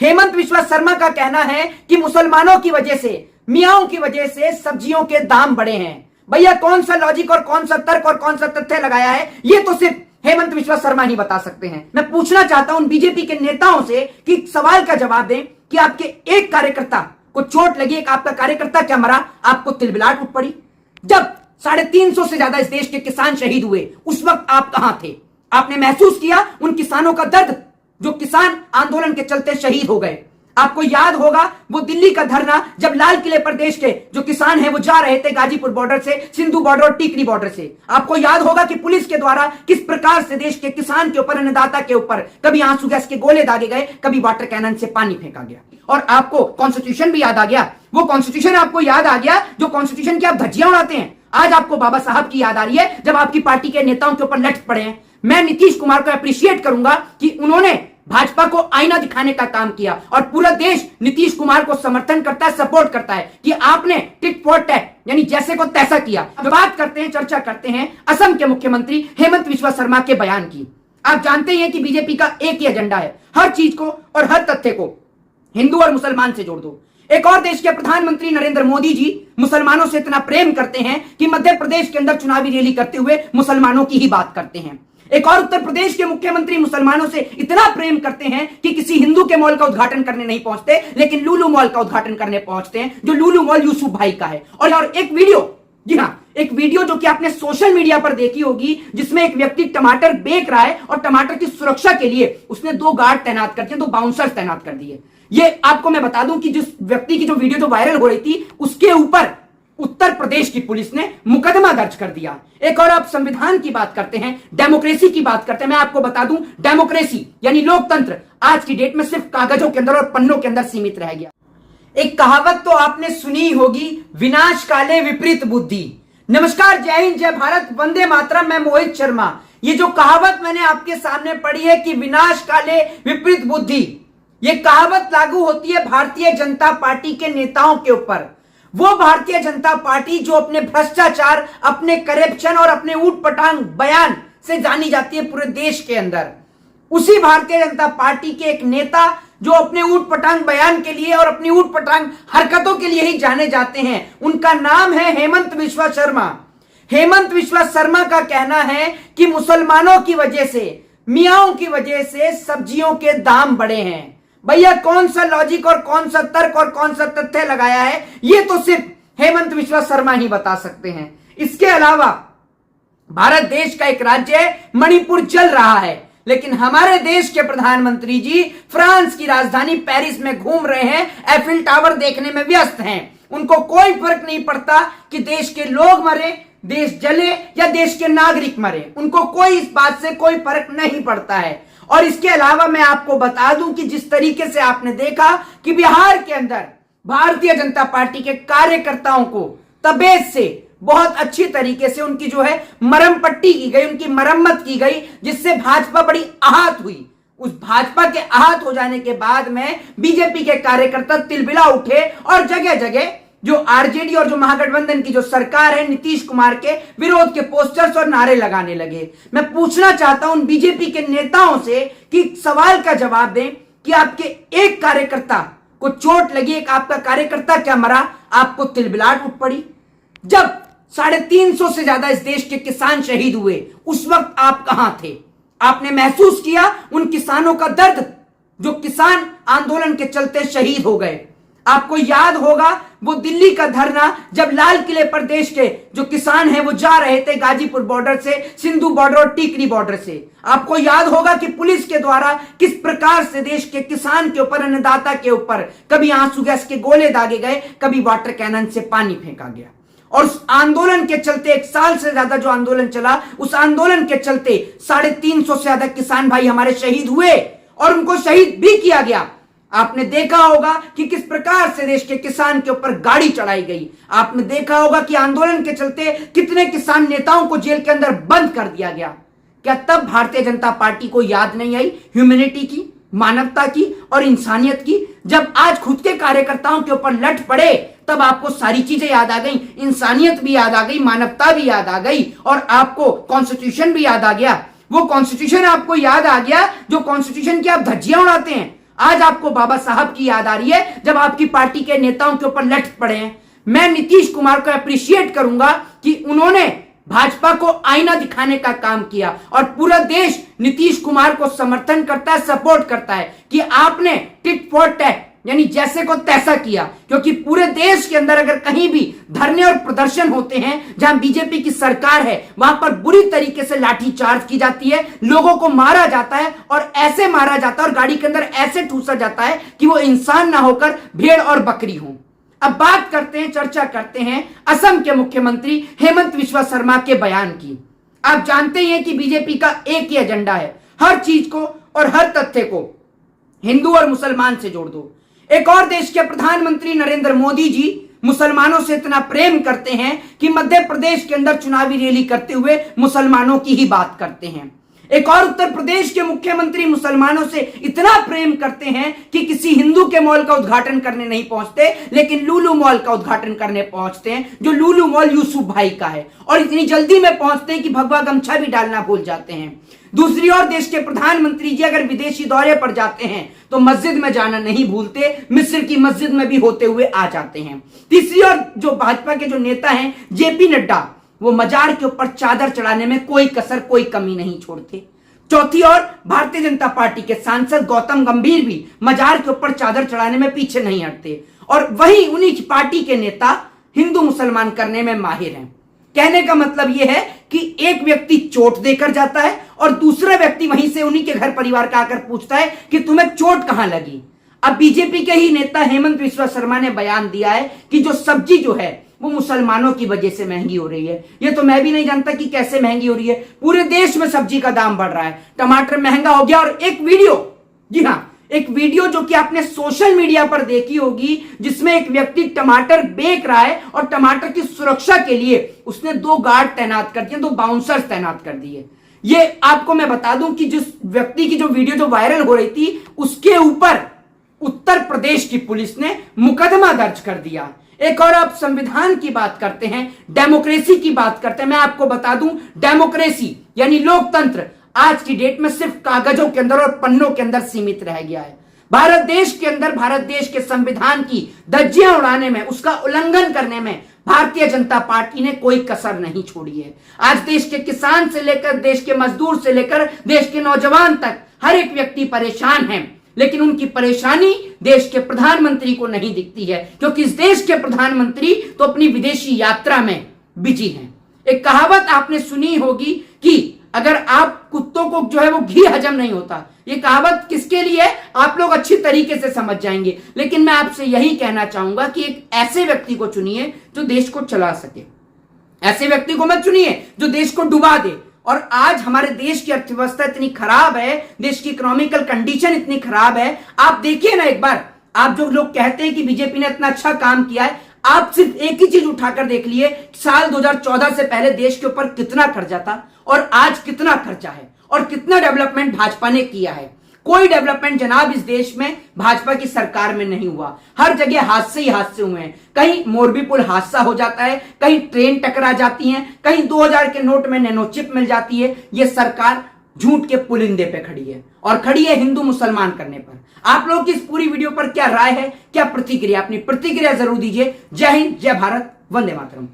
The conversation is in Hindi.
हेमंत विश्वा शर्मा का कहना है कि मुसलमानों की वजह से, मियाओं की वजह से सब्जियों के दाम बढ़े हैं। भैया कौन सा लॉजिक और कौन सा तर्क और कौन सा तथ्य लगाया है, ये तो सिर्फ हेमंत विश्वा शर्मा ही बता सकते हैं। मैं पूछना चाहता हूं बीजेपी के नेताओं से कि सवाल का जवाब दें कि आपके एक कार्यकर्ता को चोट लगी, एक आपका कार्यकर्ता क्या मरा, आपको तिलबिलाट उठ पड़ी? जब 350 से ज्यादा इस देश के किसान शहीद हुए, उस वक्त आप कहां थे? आपने महसूस किया उन किसानों का दर्द जो किसान आंदोलन के चलते शहीद हो गए? आपको याद होगा वो दिल्ली का धरना, जब लाल किले पर देश के जो किसान हैं वो जा रहे थे गाजीपुर बॉर्डर से, सिंधु बॉर्डर और टीकरी बॉर्डर से। आपको याद होगा कि पुलिस के द्वारा किस प्रकार से देश के किसान के ऊपर, अन्नदाता के ऊपर कभी आंसू गैस के गोले दागे गए, कभी वाटर कैनन से पानी फेंका गया। और आपको कॉन्स्टिट्यूशन भी याद आ गया, वो कॉन्स्टिट्यूशन आपको याद आ गया जो कॉन्स्टिट्यूशन की आप धज्जियां उड़ाते हैं। आज आपको बाबा साहब की याद आ रही है जब आपकी पार्टी के नेताओं के ऊपर लट पड़े हैं। मैं नीतीश कुमार को अप्रिशिएट करूंगा कि उन्होंने भाजपा को आईना दिखाने का काम किया और पूरा देश नीतीश कुमार को समर्थन करता है, सपोर्ट करता है कि आपने टिट फॉर टैट यानी जैसे को तैसा किया। बात करते हैं, चर्चा करते हैं असम के मुख्यमंत्री हेमंत विश्वा शर्मा के बयान की। आप जानते हैं कि बीजेपी का एक ही एजेंडा है, हर चीज को और हर तथ्य को हिंदू और मुसलमान से जोड़ दो। एक और देश के प्रधानमंत्री नरेंद्र मोदी जी मुसलमानों से इतना प्रेम करते हैं कि मध्य प्रदेश के अंदर चुनावी रैली करते हुए मुसलमानों की ही बात करते हैं। एक और उत्तर प्रदेश के मुख्यमंत्री मुसलमानों से इतना प्रेम करते हैं कि किसी हिंदू के मॉल का उद्घाटन करने नहीं पहुंचते, लेकिन लुलु मॉल का उद्घाटन करने पहुंचते हैं, जो लुलु मॉल यूसुफ भाई का है। और एक वीडियो, जी हां, एक वीडियो जो कि आपने सोशल मीडिया पर देखी होगी, जिसमें एक व्यक्ति टमाटर बेच रहा है और टमाटर की सुरक्षा के लिए उसने 2 गार्ड तैनात कर दिए, 2 बाउंसर्स तैनात कर दिए। ये आपको मैं बता दूं कि जिस व्यक्ति की जो वीडियो जो वायरल हो रही थी, उसके ऊपर उत्तर प्रदेश की पुलिस ने मुकदमा दर्ज कर दिया। एक और आप संविधान की बात करते हैं, डेमोक्रेसी की बात करते हैं। मैं आपको बता दूं, डेमोक्रेसी यानी लोकतंत्र आज की डेट में सिर्फ कागजों के अंदर और पन्नों के अंदर सीमित रह गया। एक कहावत तो आपने सुनी होगी, विनाश काले विपरीत बुद्धि। नमस्कार, जय हिंद, जय भारत, वंदे मातरम। मैं मोहित शर्मा। ये जो कहावत मैंने आपके सामने पढ़ी है कि विनाश काले विपरीत बुद्धि, ये कहावत लागू होती है भारतीय जनता पार्टी के नेताओं के ऊपर। वो भारतीय जनता पार्टी जो अपने भ्रष्टाचार, अपने करप्शन और अपने ऊटपटांग बयान से जानी जाती है पूरे देश के अंदर। उसी भारतीय जनता पार्टी के एक नेता जो अपने ऊटपटांग बयान के लिए और अपनी ऊटपटांग हरकतों के लिए ही जाने जाते हैं, उनका नाम है हेमंत विश्वा शर्मा। हेमंत विश्वा शर्मा का कहना है कि मुसलमानों की वजह से, मियाओं की वजह से सब्जियों के दाम बढ़े हैं। भैया कौन सा लॉजिक और कौन सा तर्क और कौन सा तथ्य लगाया है, ये तो सिर्फ हेमंत विश्वा शर्मा ही बता सकते हैं। इसके अलावा भारत देश का एक राज्य है, मणिपुर जल रहा है, लेकिन हमारे देश के प्रधानमंत्री जी फ्रांस की राजधानी पेरिस में घूम रहे हैं, एफिल टावर देखने में व्यस्त हैं। उनको कोई फर्क नहीं पड़ता कि देश के लोग मरे, देश जले या देश के नागरिक मरे, उनको कोई इस बात से कोई फर्क नहीं पड़ता है। और इसके अलावा मैं आपको बता दूं कि जिस तरीके से आपने देखा कि बिहार के अंदर भारतीय जनता पार्टी के कार्यकर्ताओं को तबीयत से बहुत अच्छी तरीके से उनकी जो है मरहम पट्टी की गई, उनकी मरम्मत की गई, जिससे भाजपा बड़ी आहत हुई। उस भाजपा के आहत हो जाने के बाद में बीजेपी के कार्यकर्ता तिलबिला उठे और जगह जगह जो आरजेडी और जो महागठबंधन की जो सरकार है, नीतीश कुमार के विरोध के पोस्टर्स और नारे लगाने लगे। मैं पूछना चाहता हूं बीजेपी के नेताओं से कि सवाल का जवाब दें कि आपके एक कार्यकर्ता को चोट लगी, एक आपका कार्यकर्ता क्या मरा, आपको तिलबिलाट उठ पड़ी? जब 350 से ज्यादा इस देश के किसान शहीद हुए, उस वक्त आप कहां थे? आपने महसूस किया उन किसानों का दर्द जो किसान आंदोलन के चलते शहीद हो गए? आपको याद होगा वो दिल्ली का धरना, जब लाल किले पर देश के जो किसान हैं वो जा रहे थे गाजीपुर बॉर्डर से, सिंधु बॉर्डर और टीकरी बॉर्डर से। आपको याद होगा कि पुलिस के द्वारा किस प्रकार से देश के किसान के ऊपर, अन्नदाता के ऊपर कभी आंसू गैस के गोले दागे गए, कभी वाटर कैनन से पानी फेंका गया। और उस आंदोलन के चलते 1 साल से ज्यादा जो आंदोलन चला, उस आंदोलन के चलते 350 से ज्यादा किसान भाई हमारे शहीद हुए और उनको शहीद भी किया गया। आपने देखा होगा कि किस प्रकार से देश के किसान के ऊपर गाड़ी चढ़ाई गई। आपने देखा होगा कि आंदोलन के चलते कितने किसान नेताओं को जेल के अंदर बंद कर दिया गया। क्या तब भारतीय जनता पार्टी को याद नहीं आई ह्यूमैनिटी की, मानवता की और इंसानियत की? जब आज खुद के कार्यकर्ताओं के ऊपर लट पड़े, तब आपको सारी चीजें याद आ गई, इंसानियत भी याद आ गई, मानवता भी याद आ गई और आपको कॉन्स्टिट्यूशन भी याद आ गया। वो कॉन्स्टिट्यूशन आपको याद आ गया जो कॉन्स्टिट्यूशन की आप धज्जियां उड़ाते हैं। आज आपको बाबा साहब की याद आ रही है जब आपकी पार्टी के नेताओं के ऊपर लठ पड़े हैं। मैं नीतीश कुमार को अप्रिशिएट करूंगा कि उन्होंने भाजपा को आईना दिखाने का काम किया और पूरा देश नीतीश कुमार को समर्थन करता है, सपोर्ट करता है कि आपने टिट फॉर टैट यानी जैसे को तैसा किया। क्योंकि पूरे देश के अंदर अगर कहीं भी धरने और प्रदर्शन होते हैं जहां बीजेपी की सरकार है, वहां पर बुरी तरीके से लाठीचार्ज की जाती है, लोगों को मारा जाता है और ऐसे मारा जाता है और गाड़ी के अंदर ऐसे ठूसा जाता है कि वो इंसान ना होकर भेड़ और बकरी हो। अब बात करते हैं, चर्चा करते हैं असम के मुख्यमंत्री हेमंत बिस्वा शर्मा के बयान की। आप जानते ही हैं कि बीजेपी का एक ही एजेंडा है, हर चीज को और हर तथ्य को हिंदू और मुसलमान से जोड़ दो। एक और देश के प्रधानमंत्री नरेंद्र मोदी जी मुसलमानों से इतना प्रेम करते हैं कि मध्य प्रदेश के अंदर चुनावी रैली करते हुए मुसलमानों की ही बात करते हैं। एक और उत्तर प्रदेश के मुख्यमंत्री मुसलमानों से इतना प्रेम करते हैं कि किसी हिंदू के मॉल का उद्घाटन करने नहीं पहुंचते, लेकिन लुलु मॉल का उद्घाटन करने पहुंचते हैं, जो लुलु मॉल यूसुफ भाई का है, और इतनी जल्दी में पहुंचते हैं कि भगवा गमछा भी डालना भूल जाते हैं। दूसरी ओर देश के प्रधानमंत्री जी अगर विदेशी दौरे पर जाते हैं तो मस्जिद में जाना नहीं भूलते, मिस्र की मस्जिद में भी होते हुए आ जाते हैं। तीसरी ओर जो भाजपा के जो नेता हैं जेपी नड्डा, वो मजार के ऊपर चादर चढ़ाने में कोई कसर कोई कमी नहीं छोड़ते। चौथी ओर भारतीय जनता पार्टी के सांसद गौतम गंभीर भी मजार के ऊपर चादर चढ़ाने में पीछे नहीं हटते, और वहीं उन्हीं पार्टी के नेता हिंदू मुसलमान करने में माहिर हैं। कहने का मतलब यह है कि एक व्यक्ति चोट देकर जाता है और दूसरा व्यक्ति वहीं से उन्हीं के घर परिवार का आकर पूछता है कि तुम्हें चोट कहां लगी। अब बीजेपी के ही नेता हेमंत बिस्वा शर्मा ने बयान दिया है कि जो सब्जी जो है वो मुसलमानों की वजह से महंगी हो रही है। ये तो मैं भी नहीं जानता कि कैसे महंगी हो रही है, पूरे देश में सब्जी का दाम बढ़ रहा है, टमाटर महंगा हो गया। और एक वीडियो, जी हाँ, एक वीडियो जो कि आपने सोशल मीडिया पर देखी होगी, जिसमें एक व्यक्ति टमाटर बेच रहा है और टमाटर की सुरक्षा के लिए उसने 2 गार्ड तैनात कर दिए, 2 बाउंसर्स तैनात कर दिए। ये आपको मैं बता दूं कि जिस व्यक्ति की जो वीडियो जो वायरल हो रही थी, उसके ऊपर उत्तर प्रदेश की पुलिस ने मुकदमा दर्ज कर दिया। एक और आप संविधान की बात करते हैं, डेमोक्रेसी की बात करते हैं। मैं आपको बता दूं, डेमोक्रेसी यानी लोकतंत्र आज की डेट में सिर्फ कागजों के अंदर और पन्नों के अंदर सीमित रह गया है। भारत देश के अंदर भारत देश के संविधान की धज्जियां उड़ाने में, उसका उल्लंघन करने में भारतीय जनता पार्टी ने कोई कसर नहीं छोड़ी है। आज देश के किसान से लेकर देश के मजदूर से लेकर देश के नौजवान तक हर एक व्यक्ति परेशान है, लेकिन उनकी परेशानी देश के प्रधानमंत्री को नहीं दिखती है, क्योंकि इस देश के प्रधानमंत्री तो अपनी विदेशी यात्रा में बिजी हैं। एक कहावत आपने सुनी होगी कि अगर आप कुत्तों को जो है वो घी हजम नहीं होता, ये कहावत किसके लिए है आप लोग अच्छी तरीके से समझ जाएंगे। लेकिन मैं आपसे यही कहना चाहूंगा कि एक ऐसे व्यक्ति को चुनिए जो देश को चला सके, ऐसे व्यक्ति को मत चुनिए जो देश को डुबा दे। और आज हमारे देश की अर्थव्यवस्था इतनी खराब है, देश की इकोनॉमिकल कंडीशन इतनी खराब है। आप देखिए ना एक बार, आप जो लोग कहते हैं कि बीजेपी ने इतना अच्छा काम किया है, आप सिर्फ एक ही चीज उठाकर देख लिए, साल 2014 से पहले देश के ऊपर कितना कर्जा था और आज कितना खर्चा है, और कितना डेवलपमेंट भाजपा ने किया है। कोई डेवलपमेंट जनाब इस देश में भाजपा की सरकार में नहीं हुआ। हर जगह हादसे ही हादसे हुए हैं। कहीं मोरबी पुल हादसा हो जाता है, कहीं ट्रेन टकरा जाती है, कहीं 2000 के नोट में नैनो चिप मिल जाती है। यह सरकार झूठ के पुलिंदे पे खड़ी है, और खड़ी है हिंदू मुसलमान करने पर। आप लोगों की इस पूरी वीडियो पर क्या राय है, क्या प्रतिक्रिया, अपनी प्रतिक्रिया जरूर दीजिए। जय हिंद, जय भारत, वंदे मातरम।